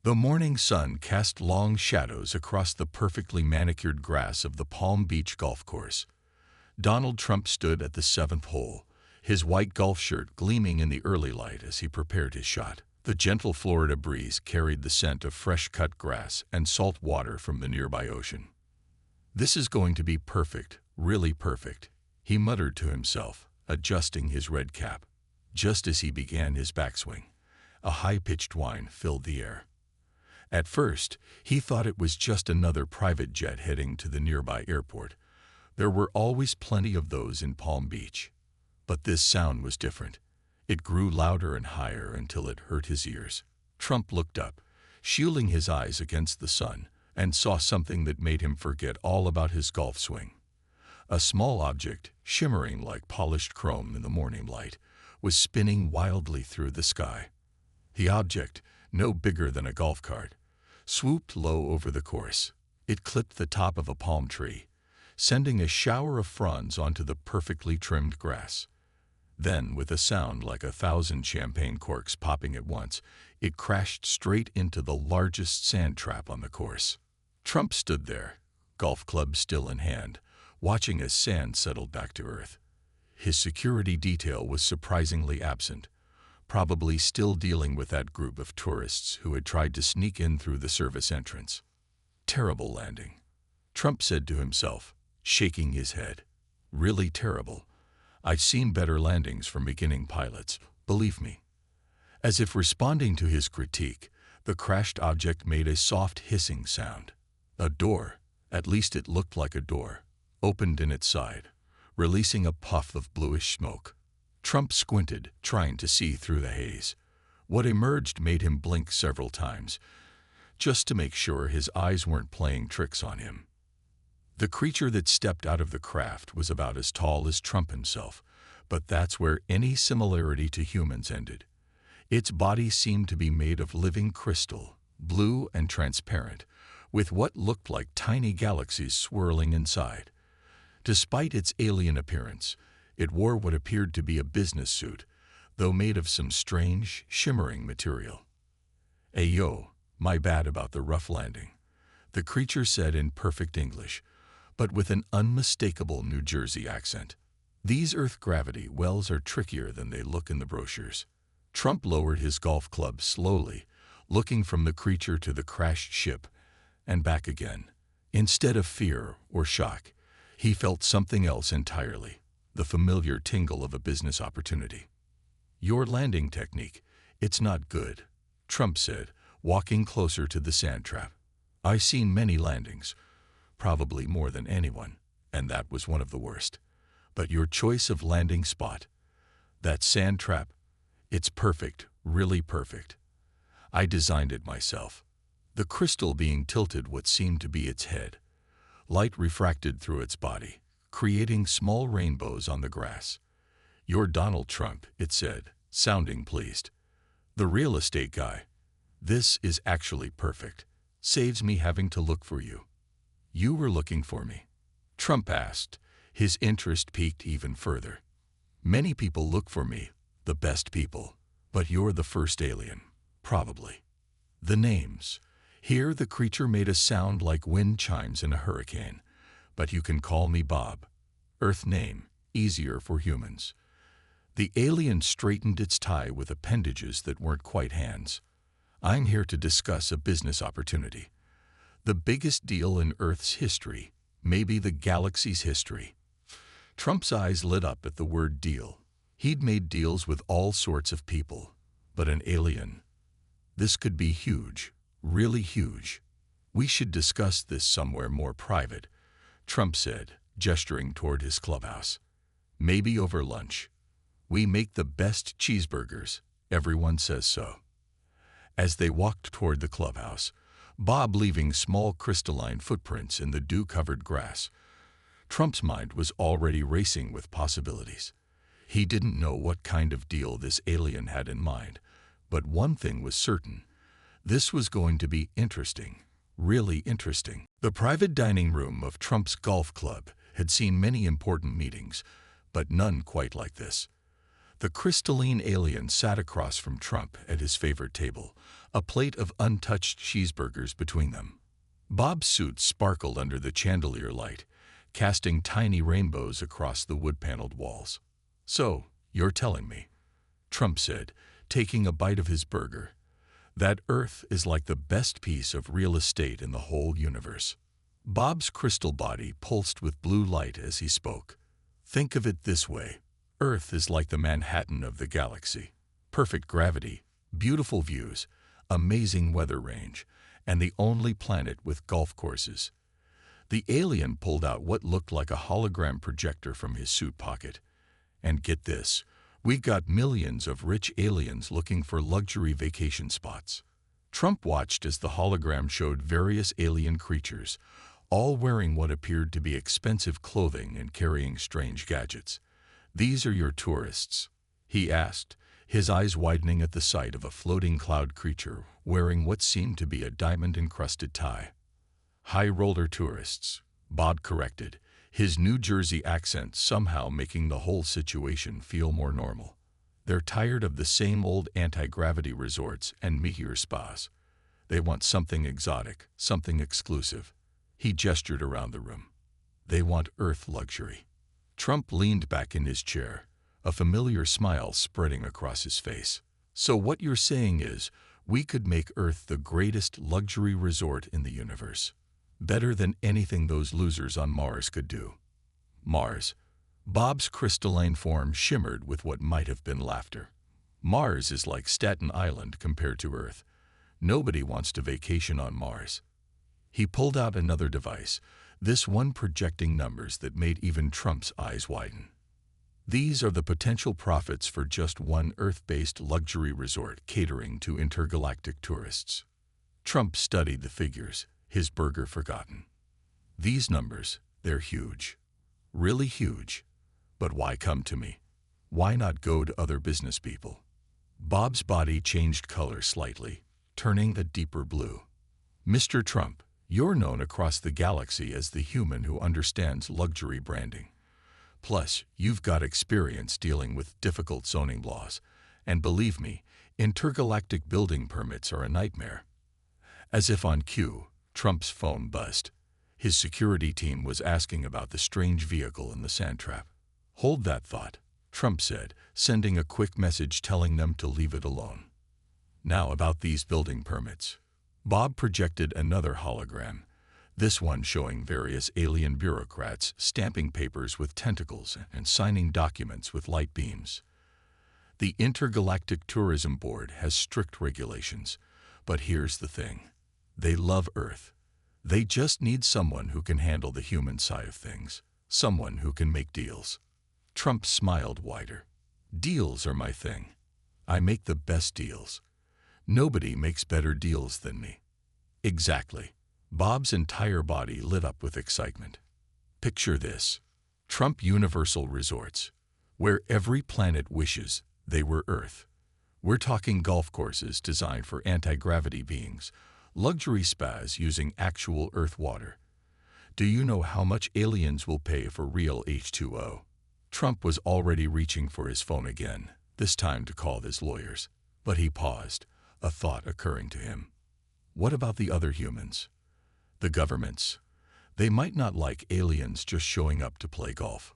The morning sun cast long shadows across the perfectly manicured grass of the Palm Beach golf course. Donald Trump stood at the seventh hole, his white golf shirt gleaming in the early light as he prepared his shot. The gentle Florida breeze carried the scent of fresh-cut grass and salt water from the nearby ocean. "This is going to be perfect, really perfect," he muttered to himself, adjusting his red cap. Just as he began his backswing, a high-pitched whine filled the air. At first, he thought it was just another private jet heading to the nearby airport. There were always plenty of those in Palm Beach. But this sound was different. It grew louder and higher until it hurt his ears. Trump looked up, shielding his eyes against the sun, and saw something that made him forget all about his golf swing. A small object, shimmering like polished chrome in the morning light, was spinning wildly through the sky. The object, no bigger than a golf cart, swooped low over the course. It clipped the top of a palm tree, sending a shower of fronds onto the perfectly trimmed grass. Then, with a sound like 1,000 champagne corks popping at once, it crashed straight into the largest sand trap on the course. Trump stood there, golf club still in hand, watching as sand settled back to earth. His security detail was surprisingly absent, probably still dealing with that group of tourists who had tried to sneak in through the service entrance. "Terrible landing," Trump said to himself, shaking his head. "Really terrible. I've seen better landings from beginning pilots, believe me." As if responding to his critique, the crashed object made a soft hissing sound. A door, at least it looked like a door, opened in its side, releasing a puff of bluish smoke. Trump squinted, trying to see through the haze. What emerged made him blink several times, just to make sure his eyes weren't playing tricks on him. The creature that stepped out of the craft was about as tall as Trump himself, but that's where any similarity to humans ended. Its body seemed to be made of living crystal, blue and transparent, with what looked like tiny galaxies swirling inside. Despite its alien appearance, it wore what appeared to be a business suit, though made of some strange, shimmering material. "Ayo, my bad about the rough landing," the creature said in perfect English, but with an unmistakable New Jersey accent. "These Earth gravity wells are trickier than they look in the brochures." Trump lowered his golf club slowly, looking from the creature to the crashed ship and back again. Instead of fear or shock, he felt something else entirely, the familiar tingle of a business opportunity. "Your landing technique, it's not good," Trump said, walking closer to the sand trap. "I've seen many landings, probably more than anyone, and that was one of the worst. But your choice of landing spot, that sand trap, it's perfect, really perfect. I designed it myself." The crystal being tilted what seemed to be its head. Light refracted through its body, creating small rainbows on the grass. "You're Donald Trump," it said, sounding pleased. "The real estate guy. This is actually perfect. Saves me having to look for you." "You were looking for me?" Trump asked, his interest piqued even further. "Many people look for me, the best people, but you're the first alien, probably." The names. Here the creature made a sound like wind chimes in a hurricane. "But you can call me Bob. Earth name, easier for humans." The alien straightened its tie with appendages that weren't quite hands. "I'm here to discuss a business opportunity. The biggest deal in Earth's history, maybe the galaxy's history." Trump's eyes lit up at the word deal. He'd made deals with all sorts of people, but an alien. This could be huge, really huge. "We should discuss this somewhere more private," Trump said, gesturing toward his clubhouse. "Maybe over lunch. We make the best cheeseburgers, everyone says so." As they walked toward the clubhouse, Bob leaving small crystalline footprints in the dew-covered grass, Trump's mind was already racing with possibilities. He didn't know what kind of deal this alien had in mind, but one thing was certain. This was going to be interesting, really interesting. The private dining room of Trump's golf club had seen many important meetings, but none quite like this. The crystalline alien sat across from Trump at his favorite table, a plate of untouched cheeseburgers between them. Bob's suit sparkled under the chandelier light, casting tiny rainbows across the wood-paneled walls. "So, you're telling me," Trump said, taking a bite of his burger, "that Earth is like the best piece of real estate in the whole universe." Bob's crystal body pulsed with blue light as he spoke. "Think of it this way. Earth is like the Manhattan of the galaxy. Perfect gravity, beautiful views, amazing weather range, and the only planet with golf courses." The alien pulled out what looked like a hologram projector from his suit pocket. "And get this, we got millions of rich aliens looking for luxury vacation spots." Trump watched as the hologram showed various alien creatures, all wearing what appeared to be expensive clothing and carrying strange gadgets. "These are your tourists?" he asked, his eyes widening at the sight of a floating cloud creature wearing what seemed to be a diamond-encrusted tie. "High roller tourists," Bob corrected, his New Jersey accent somehow making the whole situation feel more normal. "They're tired of the same old anti-gravity resorts and meteor spas. They want something exotic, something exclusive." He gestured around the room. "They want Earth luxury." Trump leaned back in his chair, a familiar smile spreading across his face. "So what you're saying is, we could make Earth the greatest luxury resort in the universe. Better than anything those losers on Mars could do." "Mars?" Bob's crystalline form shimmered with what might have been laughter. "Mars is like Staten Island compared to Earth. Nobody wants to vacation on Mars." He pulled out another device, this one projecting numbers that made even Trump's eyes widen. "These are the potential profits for just one Earth-based luxury resort catering to intergalactic tourists." Trump studied the figures, his burger forgotten. "These numbers, they're huge. Really huge. But why come to me? Why not go to other business people?" Bob's body changed color slightly, turning a deeper blue. "Mr. Trump, you're known across the galaxy as the human who understands luxury branding. Plus, you've got experience dealing with difficult zoning laws, and believe me, intergalactic building permits are a nightmare." As if on cue, Trump's phone buzzed. His security team was asking about the strange vehicle in the sand trap. "Hold that thought," Trump said, sending a quick message telling them to leave it alone. "Now about these building permits." Bob projected another hologram, this one showing various alien bureaucrats stamping papers with tentacles and signing documents with light beams. "The Intergalactic Tourism Board has strict regulations, but here's the thing. They love Earth. They just need someone who can handle the human side of things, someone who can make deals." Trump smiled wider. "Deals are my thing. I make the best deals. Nobody makes better deals than me." "Exactly." Bob's entire body lit up with excitement. "Picture this. Trump Universal Resorts, where every planet wishes they were Earth. We're talking golf courses designed for anti-gravity beings, luxury spas using actual Earth water. Do you know how much aliens will pay for real H2O?" Trump was already reaching for his phone again, this time to call his lawyers. But he paused, a thought occurring to him. What about the other humans? The governments? They might not like aliens just showing up to play golf.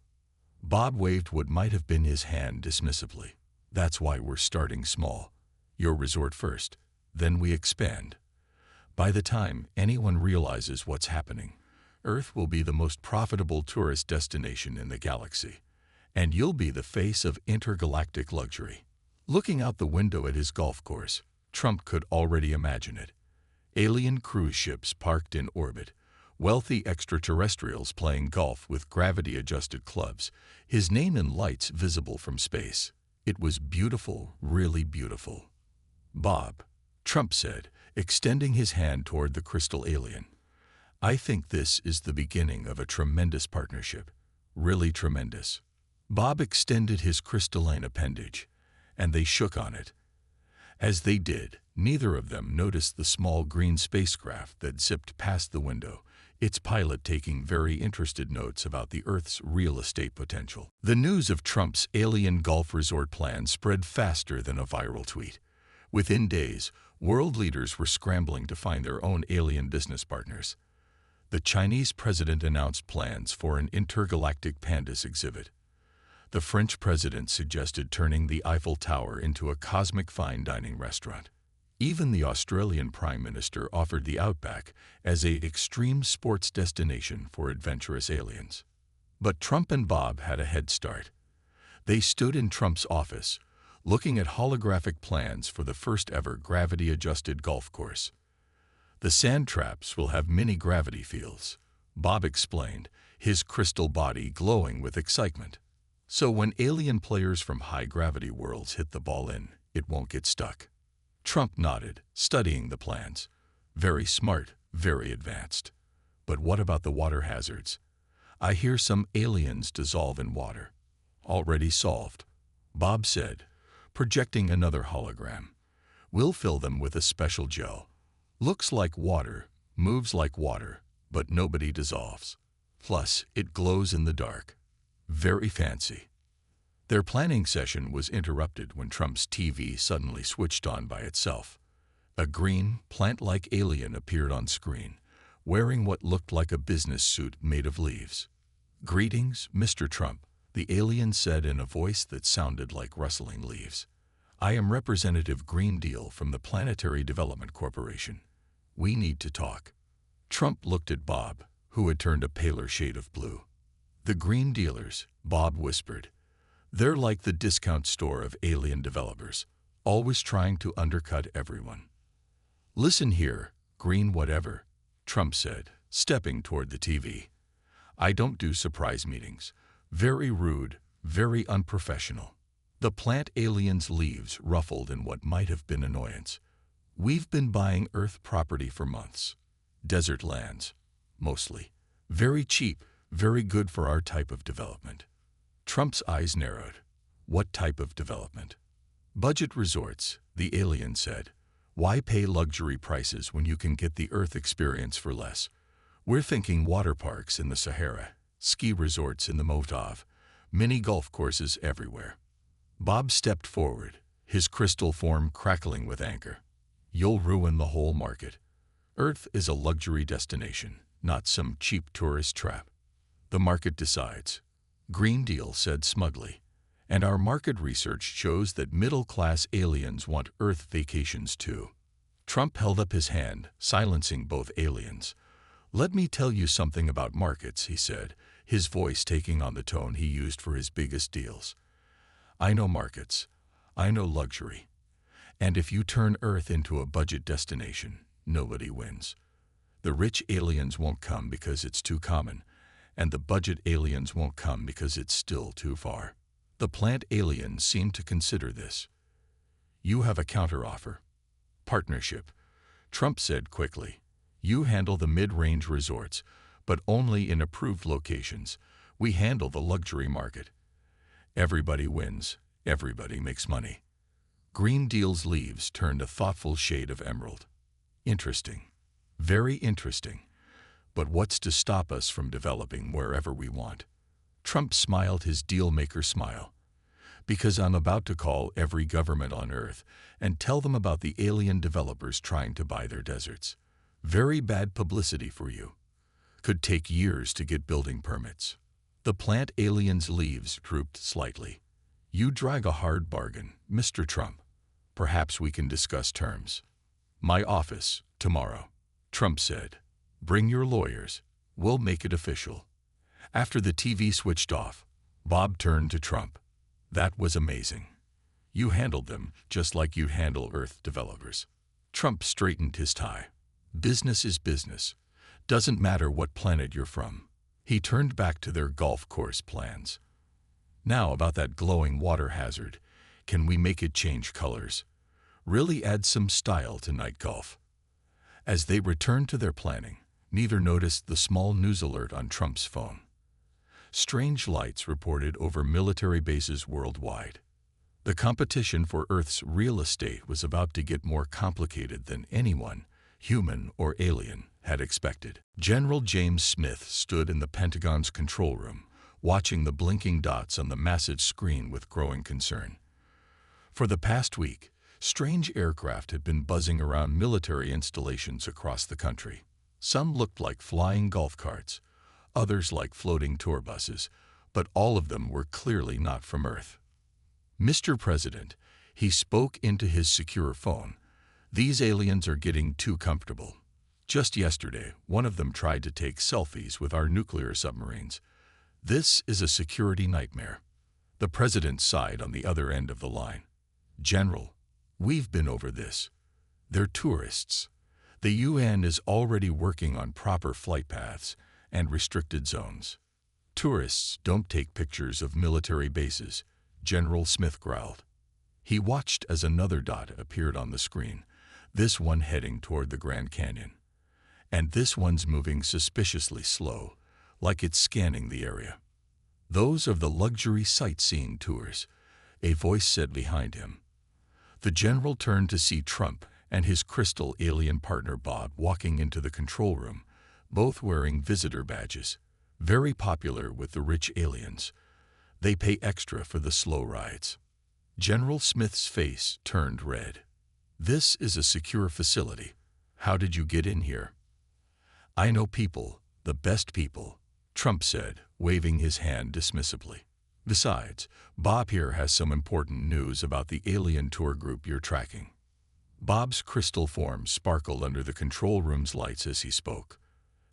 Bob waved what might have been his hand dismissively. "That's why we're starting small. Your resort first, then we expand. By the time anyone realizes what's happening, Earth will be the most profitable tourist destination in the galaxy, and you'll be the face of intergalactic luxury." Looking out the window at his golf course, Trump could already imagine it. Alien cruise ships parked in orbit, wealthy extraterrestrials playing golf with gravity-adjusted clubs, his name in lights visible from space. It was beautiful, really beautiful. "Bob," Trump said, extending his hand toward the crystal alien, "I think this is the beginning of a tremendous partnership. Really tremendous." Bob extended his crystalline appendage, and they shook on it. As they did, neither of them noticed the small green spacecraft that zipped past the window, its pilot taking very interested notes about the Earth's real estate potential. The news of Trump's alien golf resort plan spread faster than a viral tweet. Within days, world leaders were scrambling to find their own alien business partners. The Chinese president announced plans for an intergalactic pandas exhibit. The French president suggested turning the Eiffel Tower into a cosmic fine dining restaurant. Even the Australian Prime Minister offered the Outback as an extreme sports destination for adventurous aliens. But Trump and Bob had a head start. They stood in Trump's office, looking at holographic plans for the first-ever gravity-adjusted golf course. The sand traps will have mini-gravity fields, Bob explained, his crystal body glowing with excitement. So when alien players from high-gravity worlds hit the ball in, it won't get stuck. Trump nodded, studying the plans. Very smart, very advanced. But what about the water hazards? I hear some aliens dissolve in water. Already solved, Bob said, projecting another hologram. We'll fill them with a special gel. Looks like water, moves like water, but nobody dissolves. Plus, it glows in the dark. Very fancy. Their planning session was interrupted when Trump's TV suddenly switched on by itself. A green, plant-like alien appeared on screen, wearing what looked like a business suit made of leaves. "Greetings, Mr. Trump," the alien said in a voice that sounded like rustling leaves. "I am Representative Green Deal from the Planetary Development Corporation. We need to talk." Trump looked at Bob, who had turned a paler shade of blue. "The Green Dealers," Bob whispered. "They're like the discount store of alien developers, always trying to undercut everyone." "Listen here, Green whatever," Trump said, stepping toward the TV. "I don't do surprise meetings. Very rude, very unprofessional." The plant alien's leaves ruffled in what might have been annoyance. "We've been buying Earth property for months. Desert lands, mostly. Very cheap, very good for our type of development." Trump's eyes narrowed. "What type of development?" "Budget resorts," the alien said. "Why pay luxury prices when you can get the Earth experience for less? We're thinking water parks in the Sahara, ski resorts in the Moldov, mini golf courses everywhere." Bob stepped forward, his crystal form crackling with anger. "You'll ruin the whole market. Earth is a luxury destination, not some cheap tourist trap. The market decides," Green Deal said smugly. "And our market research shows that middle-class aliens want Earth vacations too." Trump held up his hand, silencing both aliens. "Let me tell you something about markets," he said, his voice taking on the tone he used for his biggest deals. "I know markets. I know luxury. And if you turn Earth into a budget destination, nobody wins. The rich aliens won't come because it's too common, and the budget aliens won't come because it's still too far." The plant aliens seemed to consider this. "You have a counteroffer." "Partnership," Trump said quickly. "You handle the mid-range resorts, but only in approved locations. We handle the luxury market. Everybody wins. Everybody makes money." Green Deal's leaves turned a thoughtful shade of emerald. "Interesting. Very interesting. But what's to stop us from developing wherever we want?" Trump smiled his deal-maker smile. "Because I'm about to call every government on Earth and tell them about the alien developers trying to buy their deserts. Very bad publicity for you. Could take years to get building permits." The plant alien's leaves drooped slightly. "You drag a hard bargain, Mr. Trump. Perhaps we can discuss terms." "My office, tomorrow," Trump said. "Bring your lawyers. We'll make it official." After the TV switched off, Bob turned to Trump. "That was amazing. You handled them just like you handle Earth developers." Trump straightened his tie. "Business is business. Doesn't matter what planet you're from." He turned back to their golf course plans. "Now about that glowing water hazard. Can we make it change colors? Really add some style to night golf." As they returned to their planning, neither noticed the small news alert on Trump's phone. Strange lights reported over military bases worldwide. The competition for Earth's real estate was about to get more complicated than anyone, human or alien, had expected. General James Smith stood in the Pentagon's control room, watching the blinking dots on the massive screen with growing concern. For the past week, strange aircraft had been buzzing around military installations across the country. Some looked like flying golf carts, others like floating tour buses, but all of them were clearly not from Earth. "Mr. President," he spoke into his secure phone, "these aliens are getting too comfortable. Just yesterday, one of them tried to take selfies with our nuclear submarines. This is a security nightmare." The president sighed on the other end of the line. "General, we've been over this. They're tourists. The UN is already working on proper flight paths and restricted zones. Tourists don't take pictures of military bases," General Smith growled. He watched as another dot appeared on the screen, this one heading toward the Grand Canyon. "And this one's moving suspiciously slow, like it's scanning the area." "Those are the luxury sightseeing tours," a voice said behind him. The general turned to see Trump and his crystal alien partner Bob walking into the control room, both wearing visitor badges. Very popular with the rich aliens. They pay extra for the slow rides. General Smith's face turned red. "This is a secure facility. How did you get in here?" "I know people, the best people," Trump said, waving his hand dismissively. "Besides, Bob here has some important news about the alien tour group you're tracking." Bob's crystal form sparkled under the control room's lights as he spoke.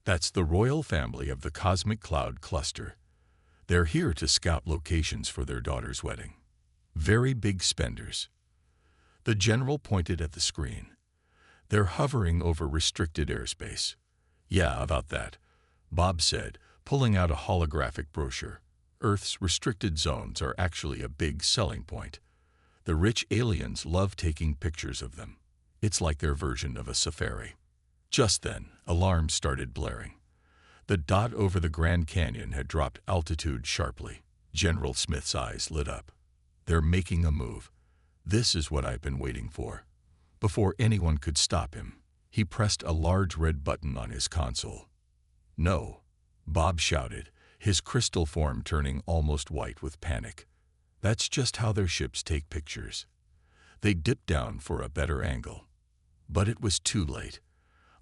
"That's the royal family of the Cosmic Cloud Cluster. They're here to scout locations for their daughter's wedding. Very big spenders." The general pointed at the screen. "They're hovering over restricted airspace." "Yeah, about that," Bob said, pulling out a holographic brochure. "Earth's restricted zones are actually a big selling point. The rich aliens love taking pictures of them. It's like their version of a safari." Just then, alarms started blaring. The dot over the Grand Canyon had dropped altitude sharply. General Smith's eyes lit up. "They're making a move. This is what I've been waiting for." Before anyone could stop him, he pressed a large red button on his console. "No," Bob shouted, his crystal form turning almost white with panic. "That's just how their ships take pictures." They dipped down for a better angle. But it was too late.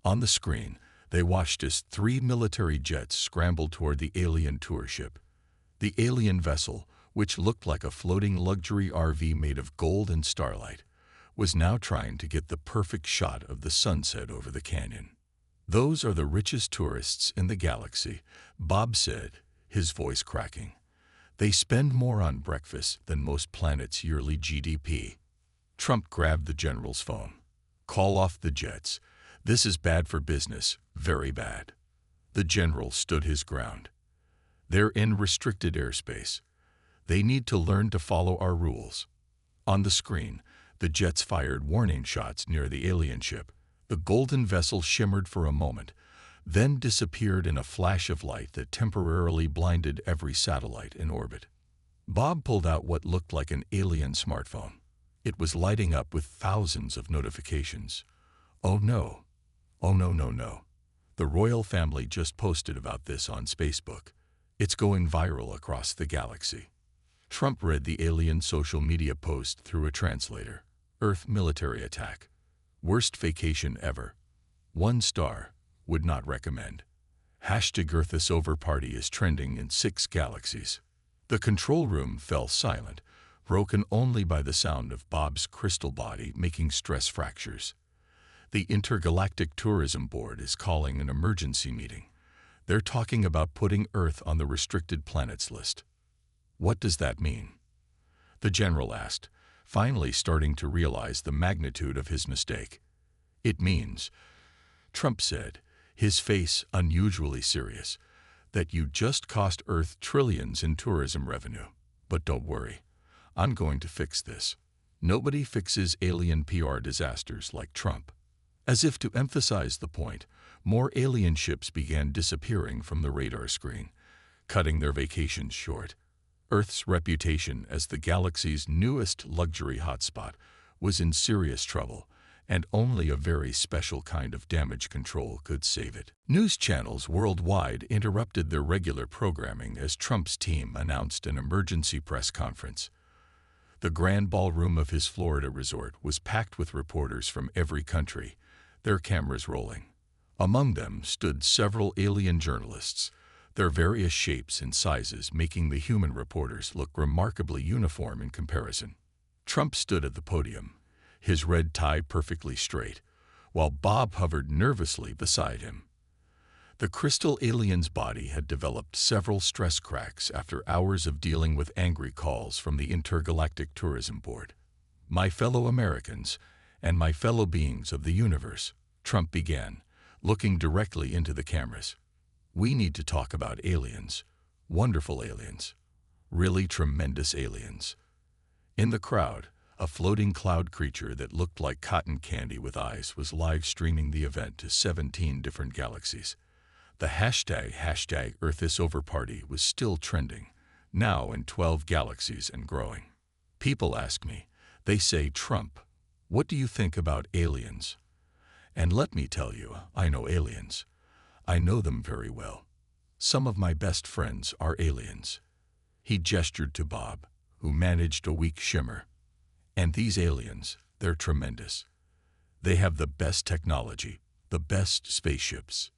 On the screen, they watched as 3 military jets scrambled toward the alien tour ship. The alien vessel, which looked like a floating luxury RV made of gold and starlight, was now trying to get the perfect shot of the sunset over the canyon. "Those are the richest tourists in the galaxy," Bob said, his voice cracking. "They spend more on breakfast than most planets' yearly GDP." Trump grabbed the general's phone. "Call off the jets. This is bad for business, very bad." The general stood his ground. "They're in restricted airspace. They need to learn to follow our rules." On the screen, the jets fired warning shots near the alien ship. The golden vessel shimmered for a moment, then disappeared in a flash of light that temporarily blinded every satellite in orbit. Bob pulled out what looked like an alien smartphone. It was lighting up with thousands of notifications. "Oh no. Oh no, no, no. The royal family just posted about this on Facebook. It's going viral across the galaxy." Trump read the alien social media post through a translator. "Earth military attack. Worst vacation ever. 1 star. Would not recommend. #Earthis over party is trending in 6 galaxies." The control room fell silent, broken only by the sound of Bob's crystal body making stress fractures. "The Intergalactic Tourism Board is calling an emergency meeting. They're talking about putting Earth on the restricted planets list." "What does that mean?" the general asked, finally starting to realize the magnitude of his mistake. "It means," Trump said, his face unusually serious, "that you just cost Earth trillions in tourism revenue. But don't worry, I'm going to fix this. Nobody fixes alien PR disasters like Trump." As if to emphasize the point, more alien ships began disappearing from the radar screen, cutting their vacations short. Earth's reputation as the galaxy's newest luxury hotspot was in serious trouble, and only a very special kind of damage control could save it. News channels worldwide interrupted their regular programming as Trump's team announced an emergency press conference. The grand ballroom of his Florida resort was packed with reporters from every country, their cameras rolling. Among them stood several alien journalists, their various shapes and sizes making the human reporters look remarkably uniform in comparison. Trump stood at the podium, his red tie perfectly straight, while Bob hovered nervously beside him. The crystal alien's body had developed several stress cracks after hours of dealing with angry calls from the Intergalactic Tourism Board. "My fellow Americans and my fellow beings of the universe," Trump began, looking directly into the cameras. "We need to talk about aliens, wonderful aliens, really tremendous aliens." In the crowd, a floating cloud creature that looked like cotton candy with eyes was live streaming the event to 17 different galaxies. The hashtag #EarthIsOverParty was still trending, now in 12 galaxies and growing. People ask me, they say, "Trump, what do you think about aliens?" And let me tell you, I know aliens. I know them very well. Some of my best friends are aliens. He gestured to Bob, who managed a weak shimmer. And these aliens, they're tremendous. They have the best technology, the best spaceships.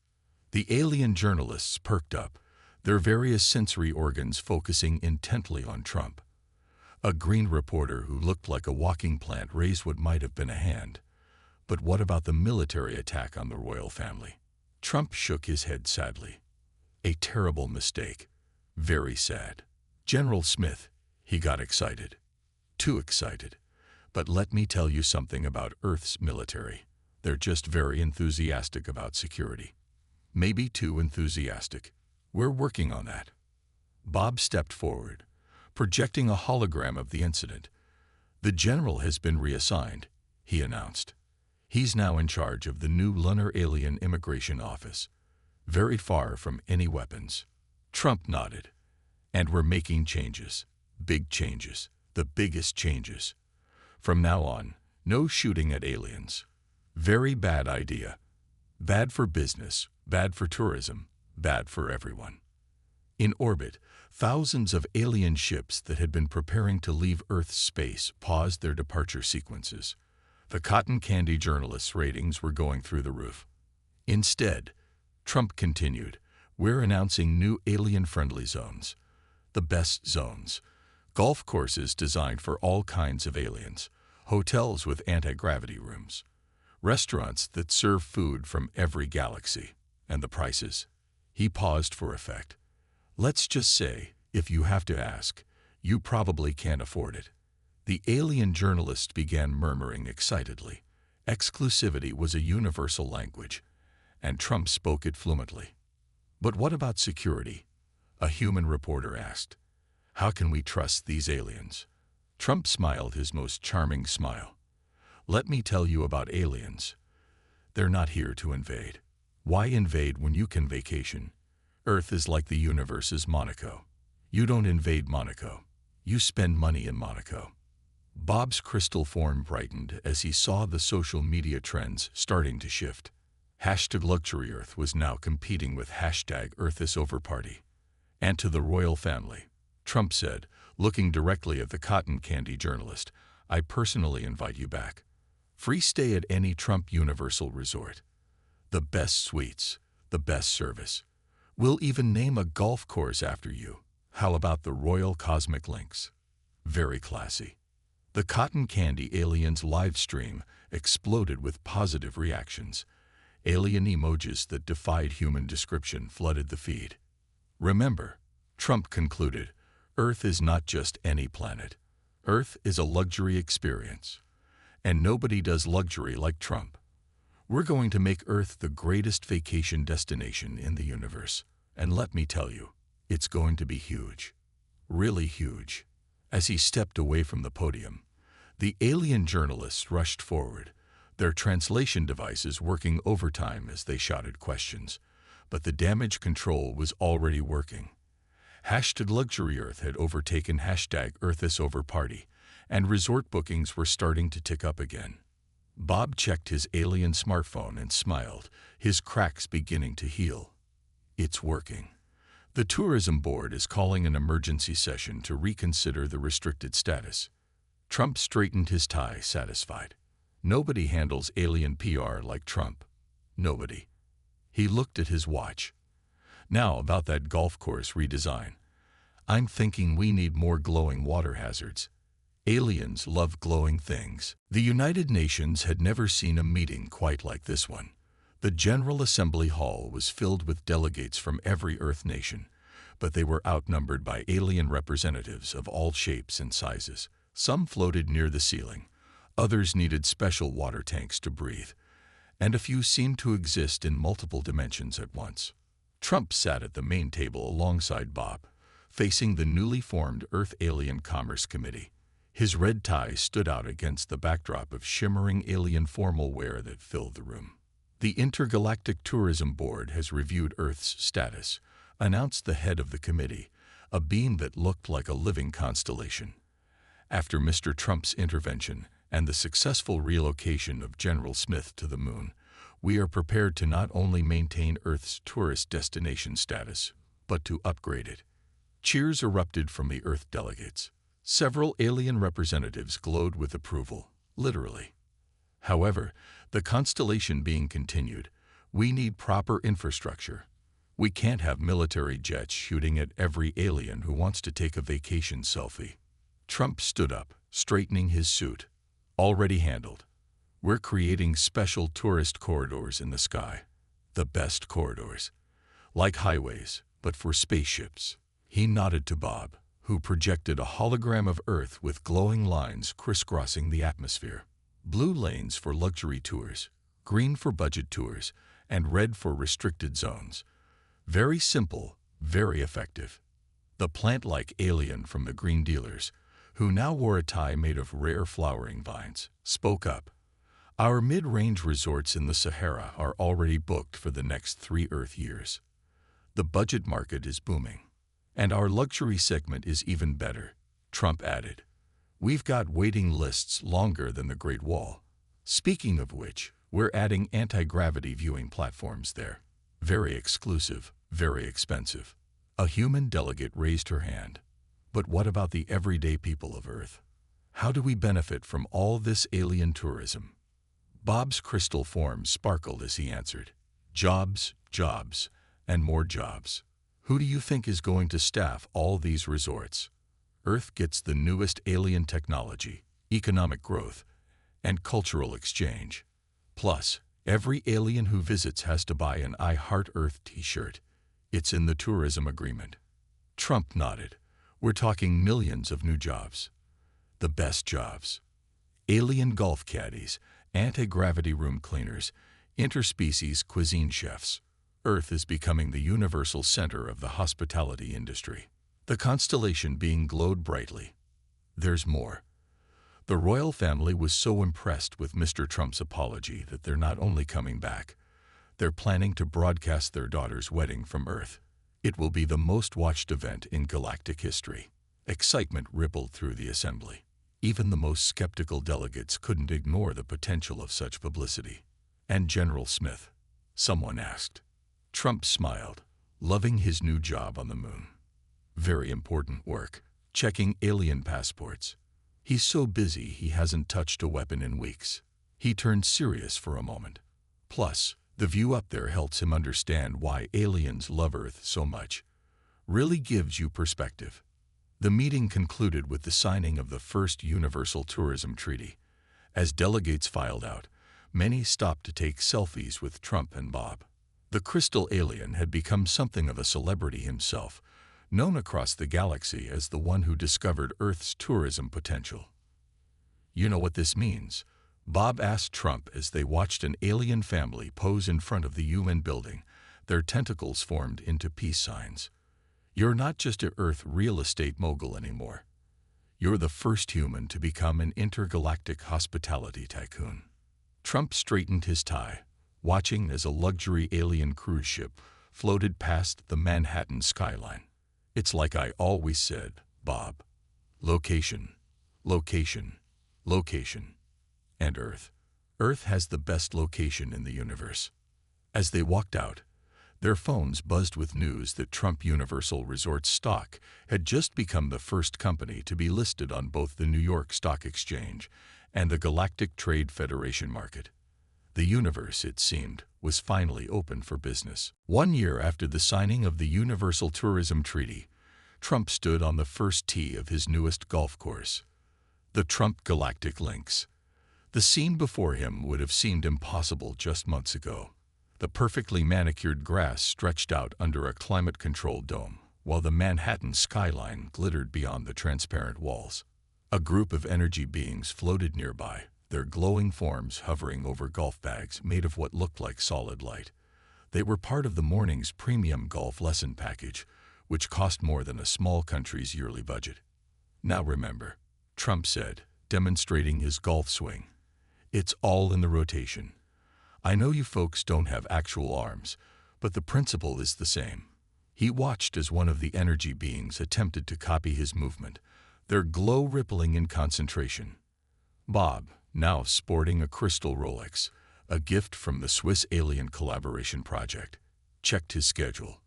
The alien journalists perked up, their various sensory organs focusing intently on Trump. A green reporter who looked like a walking plant raised what might have been a hand. "But what about the military attack on the royal family?" Trump shook his head sadly. "A terrible mistake. Very sad." "General Smith," he got excited. Too excited. "But let me tell you something about Earth's military. They're just very enthusiastic about security. Maybe too enthusiastic. We're working on that." Bob stepped forward, projecting a hologram of the incident. "The general has been reassigned," he announced. "He's now in charge of the new Lunar Alien Immigration Office, very far from any weapons." Trump nodded. "And we're making changes. Big changes. The biggest changes. From now on, no shooting at aliens. Very bad idea. Bad for business, bad for tourism, bad for everyone." In orbit, thousands of alien ships that had been preparing to leave Earth's space paused their departure sequences. The cotton candy journalists' ratings were going through the roof. Instead, Trump continued, "We're announcing new alien-friendly zones. The best zones. Golf courses designed for all kinds of aliens. Hotels with anti-gravity rooms. Restaurants that serve food from every galaxy. And the prices." He paused for effect. "Let's just say, if you have to ask, you probably can't afford it." The alien journalists began murmuring excitedly. Exclusivity was a universal language, and Trump spoke it fluently. "But what about security?" a human reporter asked. "How can we trust these aliens?" Trump smiled his most charming smile. "Let me tell you about aliens. They're not here to invade. Why invade when you can vacation? Earth is like the universe's Monaco. You don't invade Monaco. You spend money in Monaco." Bob's crystal form brightened as he saw the social media trends starting to shift. #LuxuryEarth was now competing with #EarthIsOverParty. "And to the royal family," Trump said, looking directly at the cotton candy journalist, "I personally invite you back. Free stay at any Trump Universal Resort. The best suites, the best service. We'll even name a golf course after you. How about the Royal Cosmic Links? Very classy." The cotton candy aliens live stream exploded with positive reactions. Alien emojis that defied human description flooded the feed. "Remember," Trump concluded, "Earth is not just any planet. Earth is a luxury experience. And nobody does luxury like Trump. We're going to make Earth the greatest vacation destination in the universe. And let me tell you, it's going to be huge. Really huge." As he stepped away from the podium, the alien journalists rushed forward, their translation devices working overtime as they shouted questions. But the damage control was already working. #LuxuryEarth had overtaken #EarthIsOverParty, and resort bookings were starting to tick up again. Bob checked his alien smartphone and smiled, his cracks beginning to heal. It's working. The tourism board is calling an emergency session to reconsider the restricted status. Trump straightened his tie, satisfied. Nobody handles alien PR like Trump. Nobody. He looked at his watch. Now about that golf course redesign. I'm thinking we need more glowing water hazards. Aliens love glowing things. The United Nations had never seen a meeting quite like this one. The General Assembly Hall was filled with delegates from every Earth nation, but they were outnumbered by alien representatives of all shapes and sizes. Some floated near the ceiling, others needed special water tanks to breathe, and a few seemed to exist in multiple dimensions at once. Trump sat at the main table alongside Bob, facing the newly formed Earth Alien Commerce Committee. His red tie stood out against the backdrop of shimmering alien formal wear that filled the room. The Intergalactic Tourism Board has reviewed Earth's status, announced the head of the committee, a being that looked like a living constellation. After Mr. Trump's intervention and the successful relocation of General Smith to the moon, we are prepared to not only maintain Earth's tourist destination status, but to upgrade it. Cheers erupted from the Earth delegates. Several alien representatives glowed with approval, literally. However, the constellation being continued, we need proper infrastructure. We can't have military jets shooting at every alien who wants to take a vacation selfie. Trump stood up, straightening his suit. Already handled. We're creating special tourist corridors in the sky. The best corridors. Like highways, but for spaceships. He nodded to Bob, who projected a hologram of Earth with glowing lines crisscrossing the atmosphere. Blue lanes for luxury tours, green for budget tours, and red for restricted zones. Very simple, very effective. The plant-like alien from the green dealers, who now wore a tie made of rare flowering vines, spoke up. Our mid-range resorts in the Sahara are already booked for the next 3 Earth years. The budget market is booming. And our luxury segment is even better, Trump added. We've got waiting lists longer than the Great Wall. Speaking of which, we're adding anti-gravity viewing platforms there. Very exclusive, very expensive. A human delegate raised her hand. But what about the everyday people of Earth? How do we benefit from all this alien tourism? Bob's crystal form sparkled as he answered. Jobs, jobs, and more jobs. Who do you think is going to staff all these resorts? Earth gets the newest alien technology, economic growth, and cultural exchange. Plus, every alien who visits has to buy an I Heart Earth t-shirt. It's in the tourism agreement. Trump nodded. We're talking millions of new jobs. The best jobs. Alien golf caddies, anti-gravity room cleaners, interspecies cuisine chefs. Earth is becoming the universal center of the hospitality industry. The constellation being glowed brightly. There's more. The royal family was so impressed with Mr. Trump's apology that they're not only coming back, they're planning to broadcast their daughter's wedding from Earth. It will be the most watched event in galactic history. Excitement rippled through the assembly. Even the most skeptical delegates couldn't ignore the potential of such publicity. And General Smith? Someone asked. Trump smiled, loving his new job on the moon. Very important work, checking alien passports. He's so busy he hasn't touched a weapon in weeks. He turned serious for a moment. Plus, the view up there helps him understand why aliens love Earth so much. Really gives you perspective. The meeting concluded with the signing of the first Universal Tourism Treaty. As delegates filed out, many stopped to take selfies with Trump and Bob. The crystal alien had become something of a celebrity himself, known across the galaxy as the one who discovered Earth's tourism potential. You know what this means? Bob asked Trump as they watched an alien family pose in front of the UN building, their tentacles formed into peace signs. You're not just an Earth real estate mogul anymore. You're the first human to become an intergalactic hospitality tycoon. Trump straightened his tie, watching as a luxury alien cruise ship floated past the Manhattan skyline. It's like I always said, Bob. Location, location, location. And Earth. Earth has the best location in the universe. As they walked out, their phones buzzed with news that Trump Universal Resorts stock had just become the first company to be listed on both the New York Stock Exchange and the Galactic Trade Federation market. The universe, it seemed, was finally open for business. 1 year after the signing of the Universal Tourism Treaty, Trump stood on the first tee of his newest golf course, the Trump Galactic Links. The scene before him would have seemed impossible just months ago. The perfectly manicured grass stretched out under a climate-controlled dome, while the Manhattan skyline glittered beyond the transparent walls. A group of energy beings floated nearby, their glowing forms hovering over golf bags made of what looked like solid light. They were part of the morning's premium golf lesson package, which cost more than a small country's yearly budget. "Now remember," Trump said, demonstrating his golf swing, "it's all in the rotation. I know you folks don't have actual arms, but the principle is the same." He watched as one of the energy beings attempted to copy his movement, their glow rippling in concentration. Bob, now sporting a crystal Rolex, a gift from the Swiss Alien Collaboration Project, checked his schedule.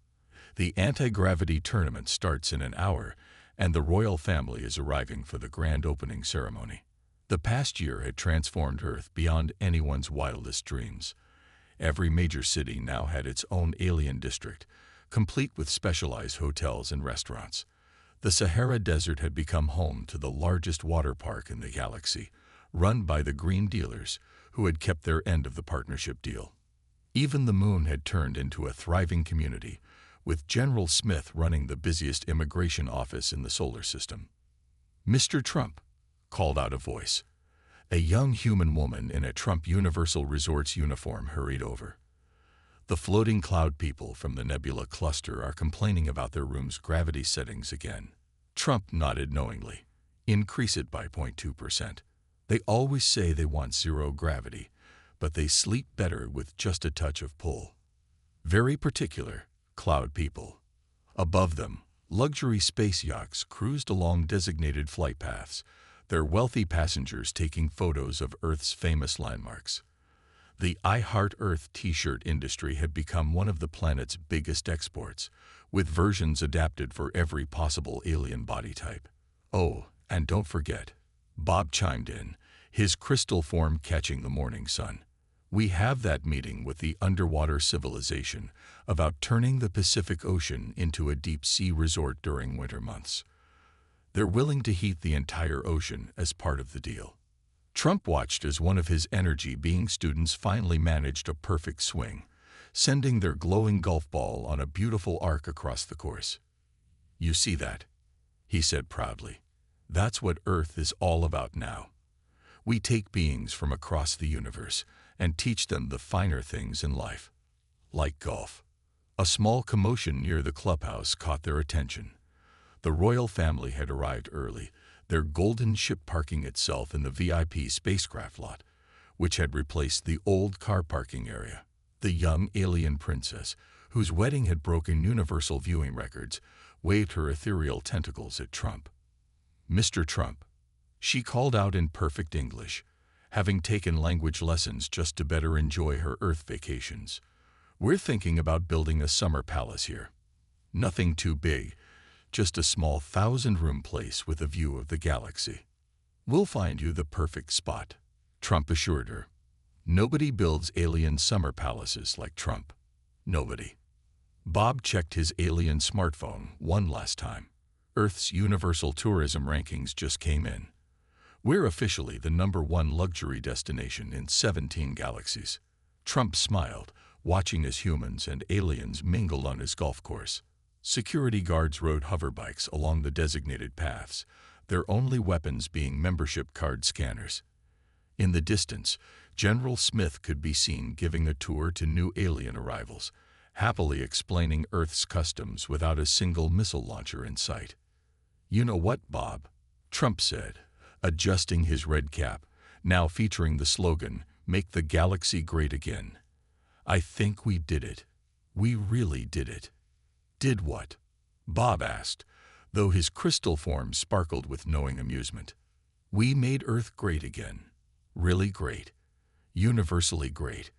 The anti-gravity tournament starts in an hour, and the royal family is arriving for the grand opening ceremony. The past year had transformed Earth beyond anyone's wildest dreams. Every major city now had its own alien district, complete with specialized hotels and restaurants. The Sahara Desert had become home to the largest water park in the galaxy, run by the Green Dealers, who had kept their end of the partnership deal. Even the moon had turned into a thriving community, with General Smith running the busiest immigration office in the solar system. "Mr. Trump," called out a voice. A young human woman in a Trump Universal Resorts uniform hurried over. "The floating cloud people from the Nebula cluster are complaining about their room's gravity settings again." Trump nodded knowingly. "Increase it by 0.2%. They always say they want zero gravity, but they sleep better with just a touch of pull." Very particular, cloud people. Above them, luxury space yachts cruised along designated flight paths, their wealthy passengers taking photos of Earth's famous landmarks. The I Heart Earth t-shirt industry had become one of the planet's biggest exports, with versions adapted for every possible alien body type. "Oh, and don't forget," Bob chimed in, his crystal form catching the morning sun. "We have that meeting with the underwater civilization about turning the Pacific Ocean into a deep-sea resort during winter months. They're willing to heat the entire ocean as part of the deal." Trump watched as one of his energy being students finally managed a perfect swing, sending their glowing golf ball on a beautiful arc across the course. "You see that?" he said proudly. "That's what Earth is all about now. We take beings from across the universe and teach them the finer things in life, like golf." A small commotion near the clubhouse caught their attention. The royal family had arrived early, their golden ship parking itself in the VIP spacecraft lot, which had replaced the old car parking area. The young alien princess, whose wedding had broken universal viewing records, waved her ethereal tentacles at Trump. "Mr. Trump," she called out in perfect English, having taken language lessons just to better enjoy her Earth vacations. "We're thinking about building a summer palace here. Nothing too big, just a small 1,000-room place with a view of the galaxy. We'll find you the perfect spot," Trump assured her. "Nobody builds alien summer palaces like Trump. Nobody." Bob checked his alien smartphone one last time. Earth's universal tourism rankings just came in. "We're officially the #1 luxury destination in 17 galaxies." Trump smiled, watching as humans and aliens mingled on his golf course. Security guards rode hoverbikes along the designated paths, their only weapons being membership card scanners. In the distance, General Smith could be seen giving a tour to new alien arrivals, happily explaining Earth's customs without a single missile launcher in sight. "You know what, Bob?" Trump said, adjusting his red cap, now featuring the slogan, "Make the galaxy great again." "I think we did it. We really did it." "Did what?" Bob asked, though his crystal form sparkled with knowing amusement. "We made Earth great again. Really great. Universally great.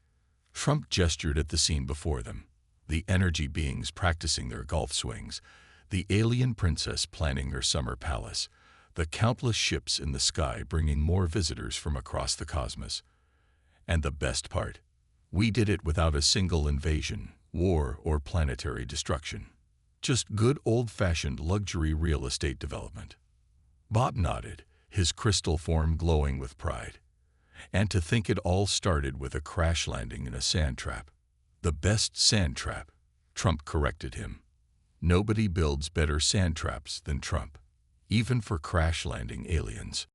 Trump gestured at the scene before them. The energy beings practicing their golf swings, the alien princess planning her summer palace, the countless ships in the sky bringing more visitors from across the cosmos. And the best part, we did it without a single invasion, war, or planetary destruction. Just good old-fashioned luxury real estate development. Bob nodded, his crystal form glowing with pride. And to think it all started with a crash landing in a sand trap. The best sand trap, Trump corrected him. Nobody builds better sand traps than Trump, even for crash landing aliens.